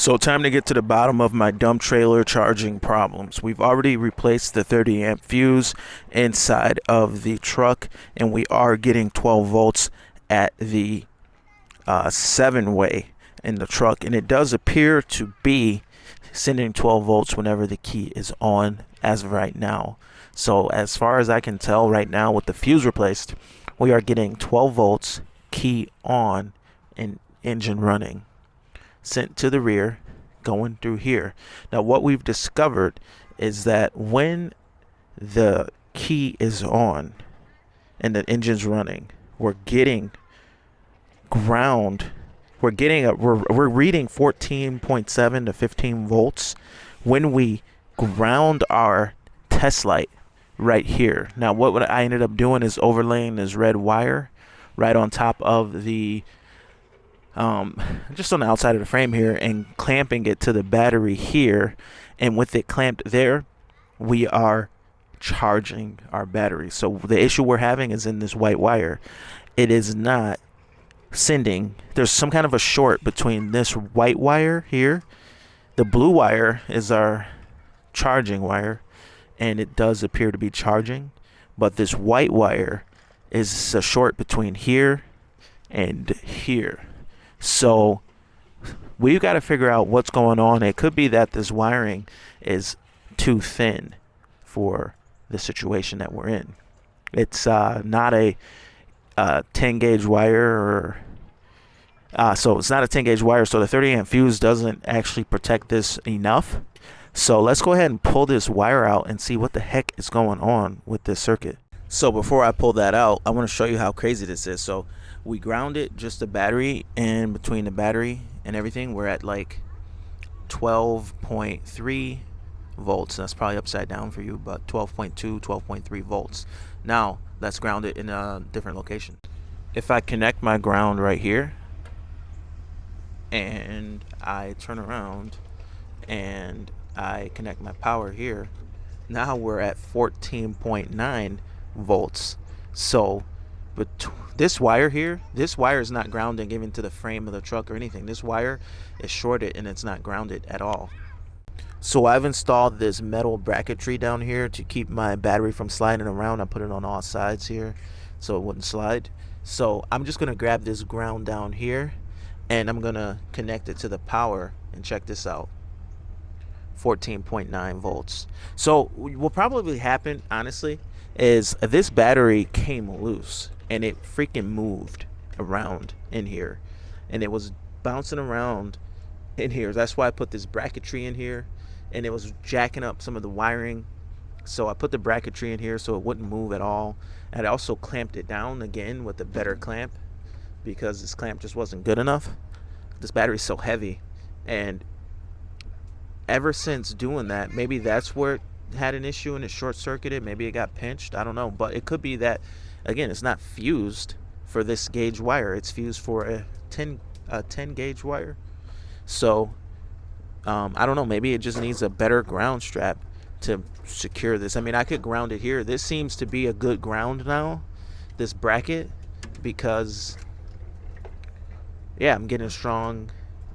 So time to get to the bottom of my dump trailer charging problems. We've already replaced the 30 amp fuse inside of the truck, and we are getting 12 volts at the 7-way in the truck, and it does appear to be sending 12 volts whenever the key is on as of right now. So as far as I can tell right now, with the fuse replaced, we are getting 12 volts, key on, and engine running, sent to the rear, going through here. Now what we've discovered is that when the key is on and the engine's running, we're getting ground. We're reading 14.7 to 15 volts when we ground our test light right here. Now what I ended up doing is overlaying this red wire right on top of the just on the outside of the frame here, and clamping it to the battery here, and with it clamped there, we are charging our battery. So the issue we're having is in this white wire. It is not sending. There's some kind of a short between this white wire here. The blue wire is our charging wire, and it does appear to be charging, but this white wire is a short between here and here. So we've got to figure out what's going on. It could be that this wiring is too thin for the situation that we're in. It's not a 10 gauge wire, or so it's not a 10 gauge wire, so the 30 amp fuse doesn't actually protect this enough. So let's go ahead and pull this wire out and see what the heck is going on with this circuit. So before I pull that out, I want to show you how crazy this is. So we grounded just the battery, and between the battery and everything, we're at like 12.3 volts. That's probably upside down for you, but 12.2, 12.3 volts. Now let's ground it in a different location. If I connect my ground right here and I turn around and I connect my power here, now we're at 14.9 volts. So but this wire here, this wire is not grounding even to the frame of the truck or anything. This wire is shorted and it's not grounded at all. So I've installed this metal bracketry down here to keep my battery from sliding around. I put it on all sides here so it wouldn't slide. So I'm just gonna grab this ground down here and I'm gonna connect it to the power, and check this out. 14.9 volts. So what will probably happen, honestly, is this battery came loose and it freaking moved around in here, and it was bouncing around in here. That's why I put this bracketry in here, and it was jacking up some of the wiring. So I put the bracketry in here so it wouldn't move at all. And I also clamped it down again with a better clamp, because this clamp just wasn't good enough. This battery's so heavy, and ever since doing that, maybe that's where it had an issue and it short circuited. Maybe it got pinched, I don't know. But it could be that, again, it's not fused for this gauge wire. It's fused for a 10 gauge wire. So I don't know, maybe it just needs a better ground strap to secure this. I mean, I could ground it here. This seems to be a good ground now, this bracket, because yeah, I'm getting a strong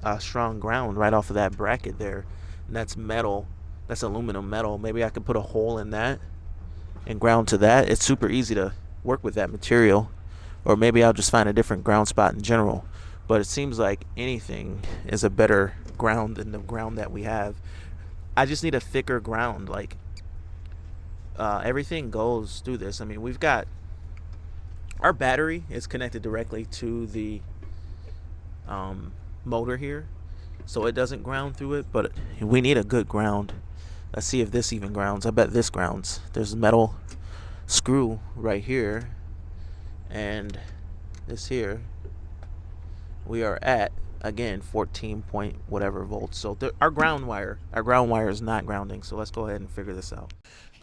ground right off of that bracket there. And that's metal, that's aluminum metal. Maybe I could put a hole in that and ground to that. It's super easy to work with that material. Or maybe I'll just find a different ground spot in general. But it seems like anything is a better ground than the ground that we have. I just need a thicker ground. Like everything goes through this. I mean, we've got our battery is connected directly to the motor here, so it doesn't ground through it, but we need a good ground. Let's see if this even grounds. I bet this grounds. There's a metal screw right here, and this here, we are at, again, 14 point whatever volts. So our ground wire is not grounding. So let's go ahead and figure this out.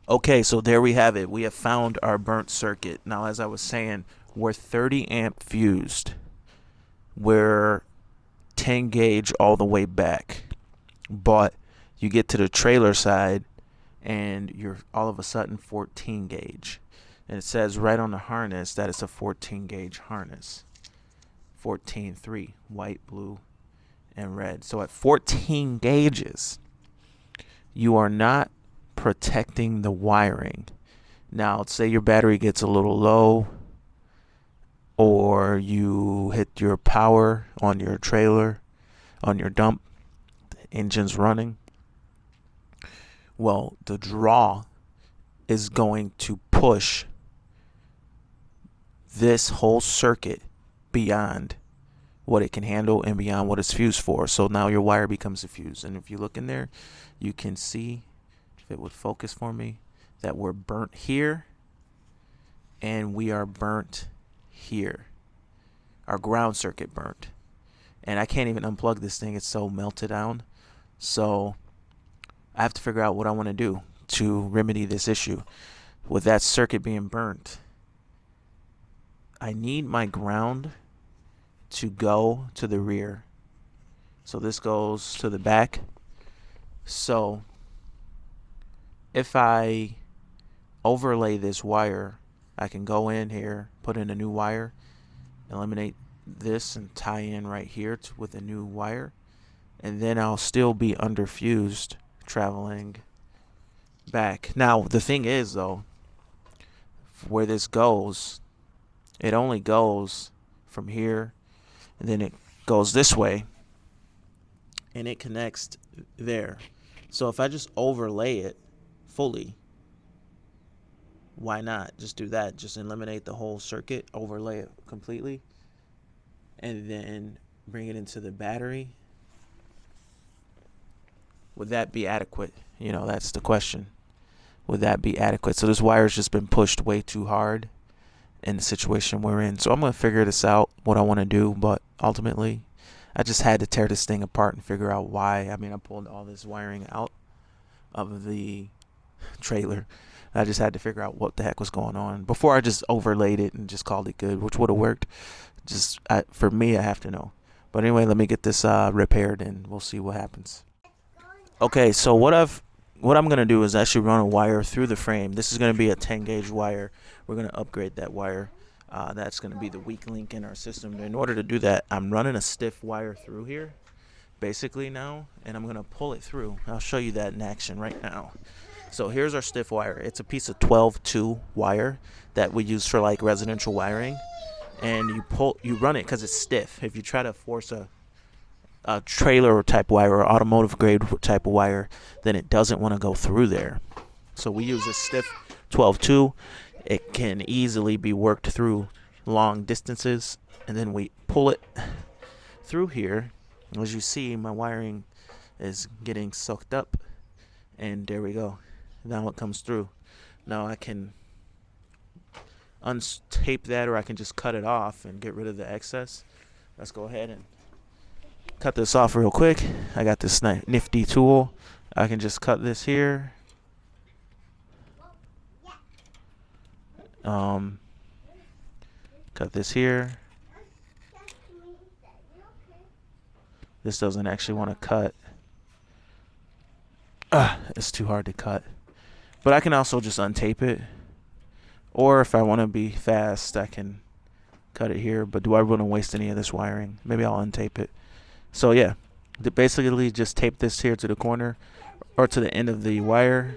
Okay, so there we have it. We have found our burnt circuit. Now, as I was saying, we're 30 amp fused. We're 10 gauge all the way back, but you get to the trailer side and you're all of a sudden 14 gauge, and it says right on the harness that it's a 14 gauge harness. 14.3, white, blue, and red. So at 14 gauges, you are not protecting the wiring. Now, let's say your battery gets a little low, or you hit your power on your trailer, on your dump, the engine's running. Well, the draw is going to push this whole circuit beyond what it can handle and beyond what it's fused for. So now your wire becomes a fuse. And if you look in there, you can see, if it would focus for me, that we're burnt here and we are burnt here. Our ground circuit burnt. And I can't even unplug this thing. It's so melted down. So I have to figure out what I want to do to remedy this issue. With that circuit being burnt, I need my ground to go to the rear. So this goes to the back. So if I overlay this wire, I can go in here, put in a new wire, eliminate this and tie in right here with a new wire, and then I'll still be underfused traveling back. Now the thing is though, where this goes, it only goes from here, and then it goes this way, and it connects there. So if I just overlay it fully, why not just do that? Just eliminate the whole circuit, overlay it completely, and then bring it into the battery. Would that be adequate? You know, that's the question. Would that be adequate? So this wire's just been pushed way too hard in the situation we're in. So I'm going to figure this out, what I want to do, but ultimately I just had to tear this thing apart and figure out why. I mean, I pulled all this wiring out of the trailer. I just had to figure out what the heck was going on before I just overlaid it and just called it good, which would have worked. For me, I have to know. But anyway, let me get this repaired and we'll see what happens. Okay, so what I'm gonna do is actually run a wire through the frame. This is gonna be a 10 gauge wire. We're gonna upgrade that wire. That's gonna be the weak link in our system. In order to do that, I'm running a stiff wire through here, basically now, and I'm gonna pull it through. I'll show you that in action right now. So here's our stiff wire. It's a piece of 12-2 wire that we use for like residential wiring, and you run it because it's stiff. If you try to force a trailer type wire or automotive grade type of wire, then it doesn't want to go through there. So we use a stiff 12-2. It can easily be worked through long distances, and then we pull it through here. As you see, my wiring is getting soaked up, and there we go. Now it comes through. Now I can untape that, or I can just cut it off and get rid of the excess. Let's go ahead and cut this off real quick. I got this nifty tool. I can just cut this here. Cut this here. This doesn't actually want to cut. It's too hard to cut. But I can also just untape it. Or if I want to be fast, I can cut it here. But do I want to waste any of this wiring? Maybe I'll untape it. So yeah, basically just tape this here to the corner or to the end of the wire.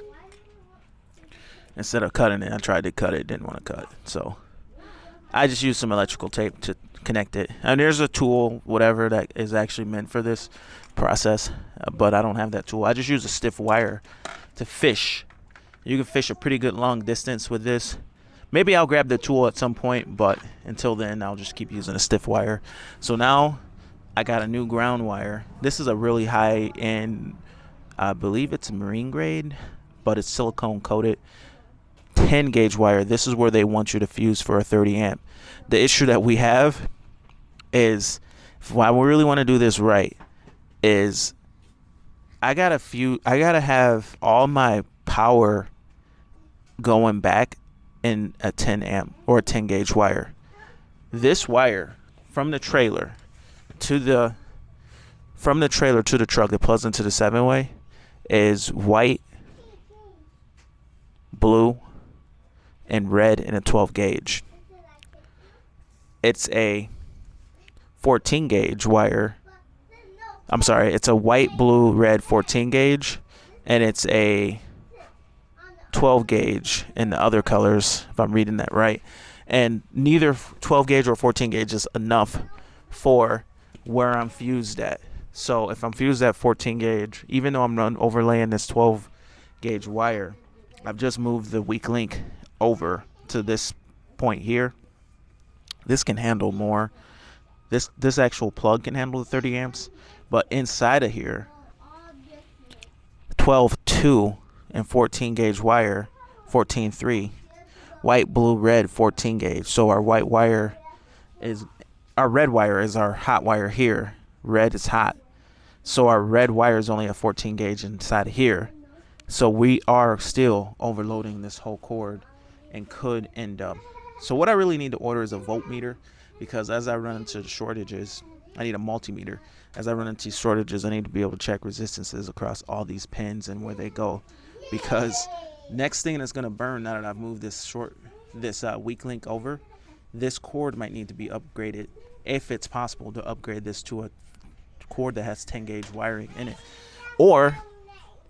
Instead of cutting it, I tried to cut it, didn't want to cut. So I just used some electrical tape to connect it. And there's a tool, whatever, that is actually meant for this process, but I don't have that tool. I just use a stiff wire to fish. You can fish a pretty good long distance with this. Maybe I'll grab the tool at some point, but until then, I'll just keep using a stiff wire. So now I got a new ground wire. This is a really high-end, I believe it's marine grade, but it's silicone coated 10 gauge wire. This is where they want you to fuse for a 30 amp. The issue that we have is, why we really want to do this right, is I gotta have all my power going back in a 10 amp or a 10 gauge wire. This wire from the trailer to the truck that plugs into the 7-way is white, blue, and red in a 12 gauge. It's a 14 gauge wire. I'm sorry, it's a white, blue, red 14 gauge, and it's a 12 gauge in the other colors, if I'm reading that right. And neither 12 gauge or 14 gauge is enough for where I'm fused at. So if I'm fused at 14 gauge, even though I'm overlaying this 12 gauge wire, I've just moved the weak link over to this point here. This can handle more. This actual plug can handle the 30 amps, but inside of here, 12.2 and 14 gauge wire, 14.3, white, blue, red 14 gauge. So our white wire is, our red wire is our hot wire here. Red is hot. So our red wire is only a 14 gauge inside of here. So we are still overloading this whole cord and could end up. So what I really need to order is a voltmeter, because as I run into shortages, I need a multimeter. As I run into shortages, I need to be able to check resistances across all these pins and where they go. Because next thing that's going to burn now that I've moved this weak link over, this cord might need to be upgraded, if it's possible to upgrade this to a cord that has 10 gauge wiring in it. Or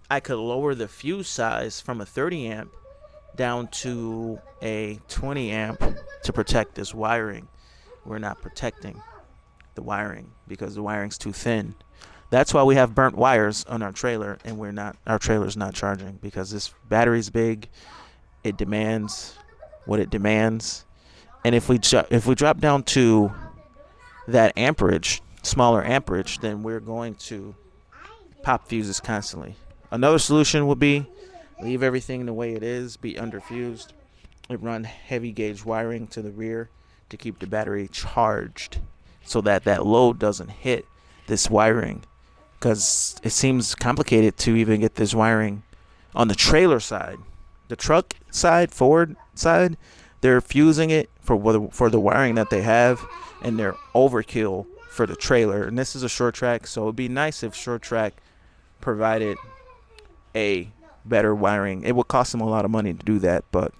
I could lower the fuse size from a 30 amp down to a 20 amp to protect this wiring. We're not protecting the wiring because the wiring's too thin. That's why we have burnt wires on our trailer, and our trailer's not charging, because this battery's big. It demands what it demands. And if we drop down to that amperage, smaller amperage, then we're going to pop fuses constantly. Another solution would be leave everything the way it is, be underfused, and run heavy gauge wiring to the rear to keep the battery charged, so that that load doesn't hit this wiring, because it seems complicated to even get this wiring on the trailer side. The truck side, Ford side, they're fusing it for the wiring that they have, and they're overkill for the trailer. And this is a short track, so it'd be nice if short track provided a better wiring. It would cost them a lot of money to do that, but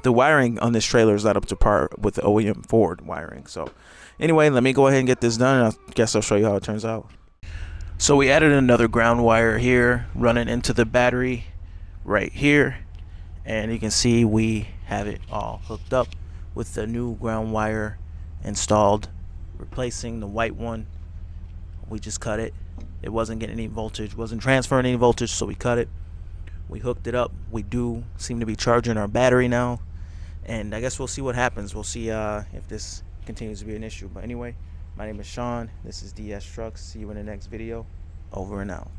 the wiring on this trailer is not up to par with the OEM Ford wiring. So anyway, let me go ahead and get this done, and I guess I'll show you how it turns out. So we added another ground wire here running into the battery right here, and you can see we have it all hooked up with the new ground wire installed, replacing the white one. We just cut it. It wasn't getting any voltage, wasn't transferring any voltage, so we cut it. We hooked it up. We do seem to be charging our battery now, and I guess we'll see what happens. We'll see if this continues to be an issue. But anyway, my name is Sean. This is DS Trucks. See you in the next video. Over and out.